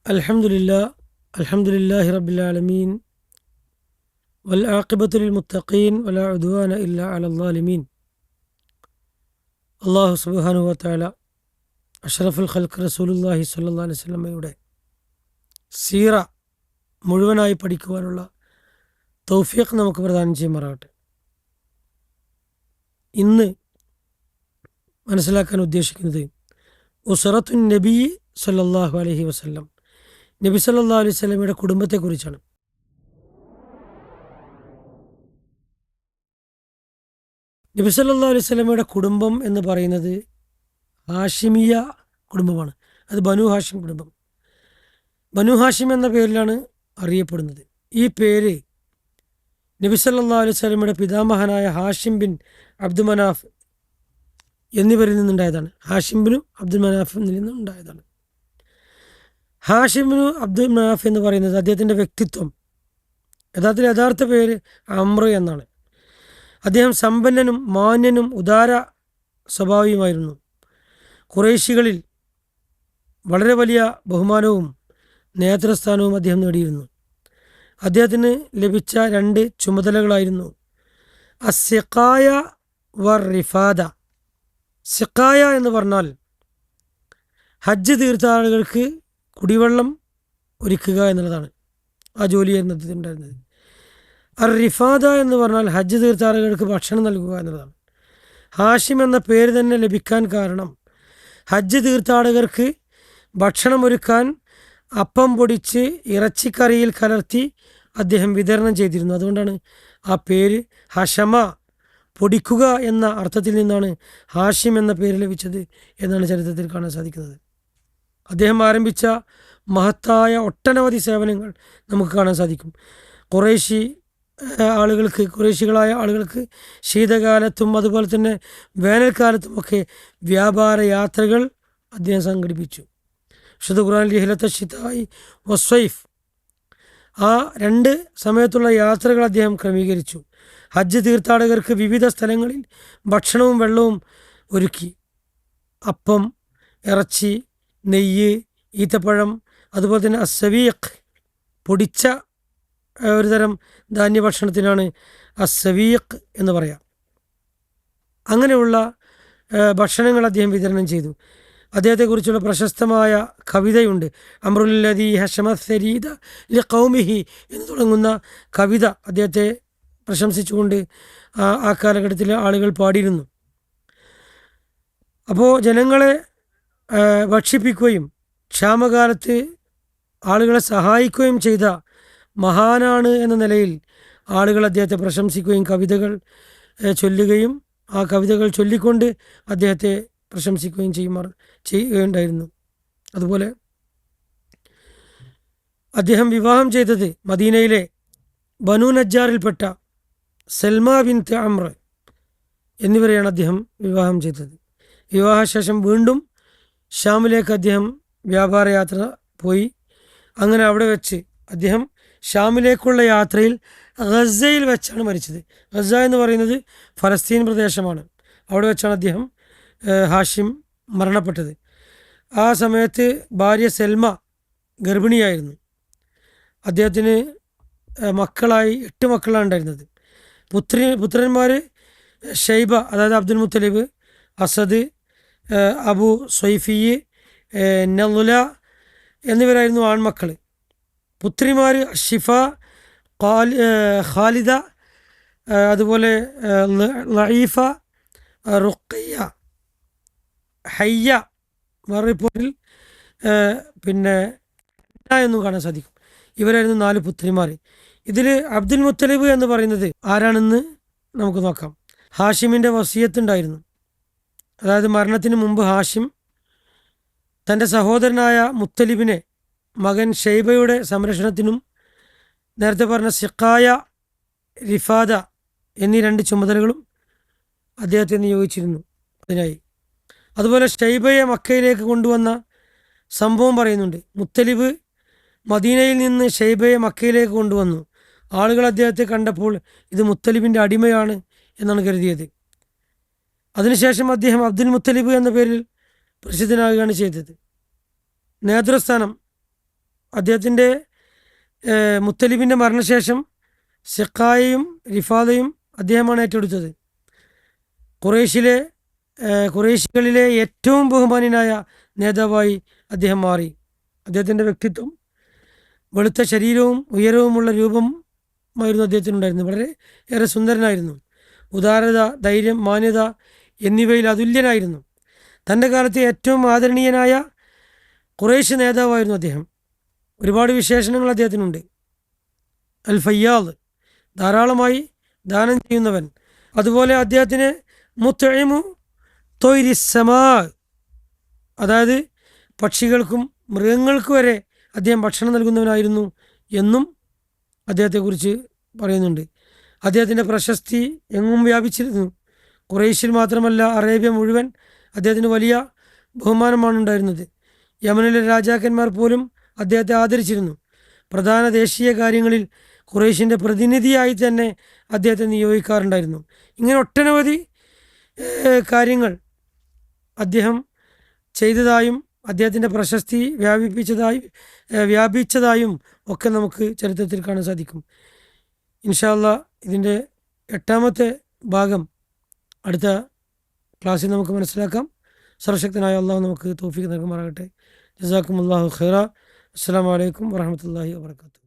അൽഹംദുലില്ലാഹി റബ്ബിൽ ആലമീൻ വൽ ആഖിബത്തു ലിൽ മുത്തഖീൻ വലാ ഉദ്വാന ഇല്ലാ അലൽ ളാലിമീൻ. അല്ലാഹു സുബ്ഹാനഹു വ തആല അഷ്റഫുൽ ഖൽഖ് റസൂലുള്ളാഹി സ്വല്ലല്ലാഹു അലൈഹി വസല്ലമയുടെ സീറ മുഴുവനായി പഠിക്കുവാനുള്ള തൗഫീഖ് നമുക്ക് പ്രദാനം ചെയ്യുമാറാകട്ടെ. ഇന്ന് മനസ്സിലാക്കാൻ ഉദ്ദേശിക്കുന്നത് ഉസ്റത്തുൻ നബി സ്വല്ലല്ലാഹു അലൈഹി വസല്ലം, നബി സല്ലല്ലാഹു അലൈഹി വസല്ലമയുടെ കുടുംബത്തെക്കുറിച്ചാണ്. നബി സല്ലല്ലാഹു അലൈഹി വസല്ലമയുടെ കുടുംബം എന്ന് പറയുന്നത് ഹാഷിമിയ കുടുംബമാണ്. അത് ബനു ഹാഷിം കുടുംബം. ബനു ഹാഷിം എന്ന പേരിലാണ് അറിയപ്പെടുന്നത്. ഈ പേര് നബി സല്ലല്ലാഹു അലൈഹി വസല്ലമയുടെ പിതാമഹനായ ഹാഷിം ബിൻ അബ്ദു മനാഫ് എന്നിവരിൽ നിന്നുണ്ടായതാണ്. ഹാഷിം ബിനും അബ്ദുൽ മനാഫിൽ നിന്നുണ്ടായതാണ്. ഹാഷിം ബിനു അബ്ദുൽ മനാഫ് എന്ന് പറയുന്നത് അദ്ദേഹത്തിൻ്റെ വ്യക്തിത്വം, യഥാർത്ഥ പേര് അമ്ര എന്നാണ്. അദ്ദേഹം സമ്പന്നനും മാന്യനും ഉദാര സ്വഭാവിയുമായിരുന്നു. ഖുറൈശികളിൽ വളരെ വലിയ ബഹുമാനവും നേതൃസ്ഥാനവും അദ്ദേഹം നേടിയിരുന്നു. അദ്ദേഹത്തിന് ലഭിച്ച 2 ചുമതലകളായിരുന്നു അസ്സിഖായ വർ റിഫാദ. സിഖായ എന്ന് പറഞ്ഞാൽ ഹജ്ജ് തീർത്ഥാടകർക്ക് കുടിവെള്ളം ഒരുക്കുക എന്നുള്ളതാണ്. ആ ജോലിയായിരുന്നു അദ്ദേഹത്തിനുണ്ടായിരുന്നത്. റിഫാദ എന്ന് പറഞ്ഞാൽ ഹജ്ജ് തീർത്ഥാടകർക്ക് ഭക്ഷണം നൽകുക എന്നുള്ളതാണ്. ഹാഷിം എന്ന പേര് തന്നെ ലഭിക്കാൻ കാരണം ഹജ്ജ് തീർത്ഥാടകർക്ക് ഭക്ഷണം ഒരുക്കാൻ അപ്പം പൊടിച്ച് ഇറച്ചിക്കറിയിൽ കലർത്തി അദ്ദേഹം വിതരണം ചെയ്തിരുന്നു. അതുകൊണ്ടാണ് ആ പേര് ഹഷമ, പൊടിക്കുക എന്ന അർത്ഥത്തിൽ നിന്നാണ് ഹാഷിം എന്ന പേര് ലഭിച്ചത് എന്നാണ് ചരിത്രത്തിൽ കാണാൻ സാധിക്കുന്നത്. അദ്ദേഹം ആരംഭിച്ച മഹത്തായ ഒട്ടനവധി സേവനങ്ങൾ നമുക്ക് കാണാൻ സാധിക്കും. ഖുറൈശികളായ ആളുകൾക്ക് ശീതകാലത്തും അതുപോലെ തന്നെ വേനൽക്കാലത്തുമൊക്കെ വ്യാപാര യാത്രകൾ അദ്ദേഹം സംഘടിപ്പിച്ചു. വിശുദ്ധ ഖുർആനിൽ റിഹ്ലത ശിതാഇ വസ്സൈഫ്, ആ 2 സമയത്തുള്ള യാത്രകൾ അദ്ദേഹം ക്രമീകരിച്ചു. ഹജ്ജ് തീർത്ഥാടകർക്ക് വിവിധ സ്ഥലങ്ങളിൽ ഭക്ഷണവും വെള്ളവും ഒരുക്കി. അപ്പം, ഇറച്ചി, നെയ്യ്, ഈത്തപ്പഴം, അതുപോലെ തന്നെ അസ്സവീഖ്, പൊടിച്ച ഒരു തരം ധാന്യഭക്ഷണത്തിനാണ് അസ്സവീഖ് എന്ന് പറയാം. അങ്ങനെയുള്ള ഭക്ഷണങ്ങൾ അദ്ദേഹം വിതരണം ചെയ്തു. അദ്ദേഹത്തെക്കുറിച്ചുള്ള പ്രശസ്തമായ കവിതയുണ്ട്. അമ്രുല്ലദീ ഹശമ സരീദ ലി ഖൗമിഹി എന്ന് തുടങ്ങുന്ന കവിത അദ്ദേഹത്തെ പ്രശംസിച്ചുകൊണ്ട് ആ കാലഘട്ടത്തിലെ ആളുകൾ പാടിയിരുന്നു. അപ്പോൾ ജനങ്ങളെ ഭക്ഷിപ്പിക്കുകയും ക്ഷാമകാലത്ത് ആളുകളെ സഹായിക്കുകയും ചെയ്ത മഹാനാണ് എന്ന നിലയിൽ ആളുകൾ അദ്ദേഹത്തെ പ്രശംസിക്കുകയും കവിതകൾ ചൊല്ലുകയും ആ കവിതകൾ ചൊല്ലിക്കൊണ്ട് അദ്ദേഹത്തെ പ്രശംസിക്കുകയും ചെയ്യുകയുണ്ടായിരുന്നു. അതുപോലെ അദ്ദേഹം വിവാഹം ചെയ്തത് മദീനയിലെ ബനു നജ്ജാറിൽപ്പെട്ട സൽമ ബിൻത് അമ്ര എന്നിവരെയാണ് അദ്ദേഹം വിവാഹം ചെയ്തത്. വിവാഹശേഷം വീണ്ടും ഷാമിലേക്ക് അദ്ദേഹം വ്യാപാര യാത്ര പോയി. അങ്ങനെ അവിടെ വെച്ച് അദ്ദേഹം ഷാമിലേക്കുള്ള യാത്രയിൽ ഗസയിൽ വെച്ചാണ് മരിച്ചത്. ഗസ എന്ന് പറയുന്നത് ഫലസ്തീൻ പ്രദേശമാണ്. അവിടെ വെച്ചാണ് അദ്ദേഹം ഹാഷിം മരണപ്പെട്ടത്. ആ സമയത്ത് ഭാര്യ സൽമ ഗർഭിണിയായിരുന്നു. അദ്ദേഹത്തിന് 8 മക്കളാണ് ഉണ്ടായിരുന്നത്. പുത്രന്മാർ ഷൈബ, അതായത് അബ്ദുൽ മുത്തലിബ്, അസദ്, അബു സ്വൈഫി, നളുല എന്നിവരായിരുന്നു ആൺമക്കൾ. പുത്രിമാർ ഷിഫ, ഖാലിദ, അതുപോലെ ലഈഫ, റുഖയ്യ, ഹയ്യ, റിപ്പോർട്ടിൽ പിന്നെ എന്നും കാണാൻ സാധിക്കും. ഇവരായിരുന്നു 4 പുത്രിമാർ. ഇതിൽ അബ്ദുൽ മുത്തലിബ് എന്ന് പറയുന്നത് ആരാണെന്ന് നമുക്ക് നോക്കാം. ഹാഷിമിൻ്റെ വസിയത്തുണ്ടായിരുന്നു. അതായത് മരണത്തിന് മുമ്പ് ഹാഷിം തൻ്റെ സഹോദരനായ മുത്തലിബിനെ മകൻ ഷൈബയുടെ സംരക്ഷണത്തിനും നേരത്തെ പറഞ്ഞ സിഖായ, റിഫാദ എന്നീ 2 ചുമതലകളും അദ്ദേഹത്തെ നിയോഗിച്ചിരുന്നു അതിനായി. അതുപോലെ ഷൈബയെ മക്കയിലേക്ക് കൊണ്ടുവന്ന സംഭവം പറയുന്നുണ്ട്. മുത്തലിബ് മദീനയിൽ നിന്ന് ഷൈബയെ മക്കയിലേക്ക് കൊണ്ടുവന്നു. ആളുകൾ അദ്ദേഹത്തെ കണ്ടപ്പോൾ ഇത് മുത്തലിബിൻ്റെ അടിമയാണ് എന്നാണ് കരുതിയത്. അതിനുശേഷം അദ്ദേഹം അബ്ദുൽ മുത്തലിബ് എന്ന പേരിൽ പ്രസിദ്ധനാകുകയാണ് ചെയ്തത്. നേതൃസ്ഥാനം അദ്ദേഹത്തിൻ്റെ മുത്തലിബിൻ്റെ മരണശേഷം സിഖായയും റിഫാദയും അദ്ദേഹമാണ് ഏറ്റെടുത്തത്. ഖുറൈശികളിലെ ഏറ്റവും ബഹുമാന്യനായ നേതാവായി അദ്ദേഹം മാറി. അദ്ദേഹത്തിൻ്റെ വ്യക്തിത്വം, വെളുത്ത ശരീരവും ഉയരവുമുള്ള രൂപമായിരുന്നു അദ്ദേഹത്തിനുണ്ടായിരുന്നത്. വളരെ ഏറെ സുന്ദരനായിരുന്നു. ഉദാരത, ധൈര്യം, മാന്യത എന്നിവയിൽ അതുല്യനായിരുന്നു. തൻ്റെ കാലത്തെ ഏറ്റവും ആദരണീയനായ ഖുറൈശ് നേതാവായിരുന്നു അദ്ദേഹം. ഒരുപാട് വിശേഷണങ്ങൾ അദ്ദേഹത്തിനുണ്ട്. അൽ ഫയ്യാദ്, ധാരാളമായി ദാനം ചെയ്യുന്നവൻ. അതുപോലെ അദ്ദേഹത്തിന് മുത്ഇമു തൊയ്രിസ്സമാ, അതായത് പക്ഷികൾക്കും മൃഗങ്ങൾക്ക് വരെ അദ്ദേഹം ഭക്ഷണം നൽകുന്നവനായിരുന്നു എന്നും അദ്ദേഹത്തെക്കുറിച്ച് പറയുന്നുണ്ട്. അദ്ദേഹത്തിൻ്റെ പ്രശസ്തി എങ്ങും വ്യാപിച്ചിരുന്നു. ഖുറൈശിൽ മാത്രമല്ല, അറേബ്യ മുഴുവൻ അദ്ദേഹത്തിന് വലിയ ബഹുമാനമാണ് ഉണ്ടായിരുന്നത്. യമനിലെ രാജാക്കന്മാർ പോലും അദ്ദേഹത്തെ ആദരിച്ചിരുന്നു. പ്രധാന ദേശീയ കാര്യങ്ങളിൽ ഖുറൈശിൻ്റെ പ്രതിനിധിയായി തന്നെ അദ്ദേഹത്തെ നിയോഗിക്കാറുണ്ടായിരുന്നു. ഇങ്ങനെ ഒട്ടനവധി കാര്യങ്ങൾ അദ്ദേഹം ചെയ്തതായും അദ്ദേഹത്തിൻ്റെ പ്രശസ്തി വ്യാപിച്ചതായും ഒക്കെ നമുക്ക് ചരിത്രത്തിൽ കാണാൻ സാധിക്കും. ഇൻഷാ അല്ലാഹ് ഇതിൻ്റെ 8ാമത്തെ ഭാഗം അടുത്ത ക്ലാസ്സിൽ നമുക്ക് മനസ്സിലാക്കാം. സർവശക്തനായ അള്ളാഹു നമുക്ക് തൗഫീഖ് നൽകുമാറാകട്ടെ. ജസാക്കുമുല്ലാഹു ഖൈറ. അസ്സലാമു അലൈക്കും വറഹ്മത്തുള്ളാഹി വബറകാതുഹു.